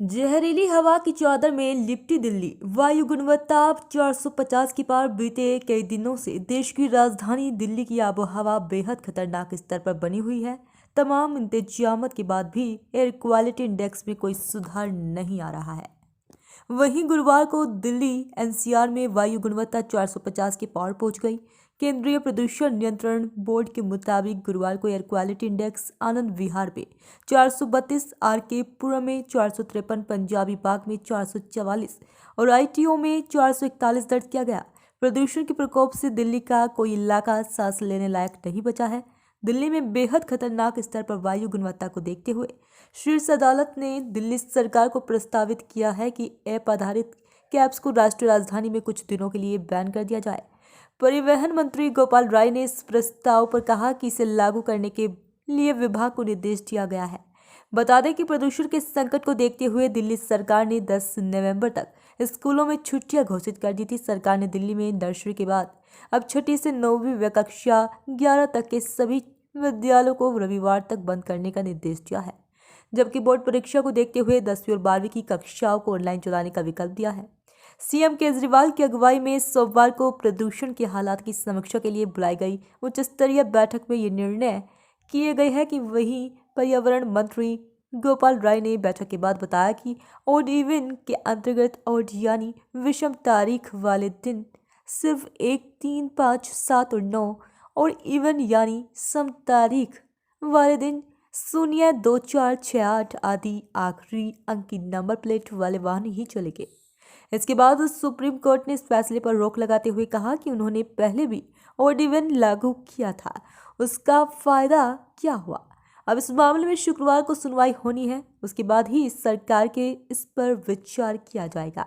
जहरीली हवा की चादर में लिपटी दिल्ली। वायु गुणवत्ता 450 की पार। बीते कई दिनों से देश की राजधानी दिल्ली की आबोहवा बेहद खतरनाक स्तर पर बनी हुई है। तमाम इंतजामत के बाद भी एयर क्वालिटी इंडेक्स में कोई सुधार नहीं आ रहा है। वहीं गुरुवार को दिल्ली एनसीआर में वायु गुणवत्ता 450 के पार पहुंच गई। केंद्रीय प्रदूषण नियंत्रण बोर्ड के मुताबिक गुरुवार को air quality index Anand Vihar में 432, आरके पुरम में 453, पंजाबी बाग में 444 और आईटीओ में 441 दर्ज किया गया। प्रदूषण के प्रकोप से दिल्ली का कोई इलाका सांस लेने लायक नहीं बचा है। दिल्ली में बेहद खतरनाक स्तर पर वायु गुणवत्ता को देखते हुए शीर्ष अदालत ने दिल्ली सरकार को प्रस्तावित किया है कि ऐप आधारित कैब्स को राष्ट्रीय राजधानी में कुछ दिनों के लिए बैन कर दिया जाए। परिवहन मंत्री गोपाल राय ने इस प्रस्ताव पर कहा कि इसे लागू करने के लिए विभाग को निर्देश दिया गया है। बता दें कि प्रदूषण के संकट को देखते हुए दिल्ली सरकार ने 10 नवंबर तक स्कूलों में छुट्टियां घोषित कर दी थी। सरकार ने दिल्ली में नर्सरी के बाद अब छठी से 9वीं कक्षा 11 तक के सभी विद्यालयों को रविवार तक बंद करने का निर्देश दिया है, जबकि बोर्ड परीक्षा को देखते हुए 10वीं और 12वीं की कक्षाओं को ऑनलाइन चलाने का विकल्प दिया है। सीएम केजरीवाल की अगुवाई में सोमवार को प्रदूषण के हालात की समीक्षा के लिए बुलाई गई उच्च स्तरीय बैठक में ये निर्णय किए गए हैं कि वहीं पर्यावरण मंत्री गोपाल राय ने बैठक के बाद बताया कि ऑड इवन के अंतर्गत ऑड यानी विषम तारीख वाले दिन सिर्फ 1, 3, 5, 7 और 9 और इवन यानी सम तारीख वाले दिन 0, 2, 4, 6, 8 आदि आखिरी अंक की नंबर प्लेट वाले वाहन ही चलेंगे। इसके बाद सुप्रीम कोर्ट ने इस फैसले पर रोक लगाते हुए कहा कि उन्होंने पहले भी ऑड इवन लागू किया था, उसका फायदा क्या हुआ। अब इस मामले में शुक्रवार को सुनवाई होनी है, उसके बाद ही सरकार के इस पर विचार किया जाएगा।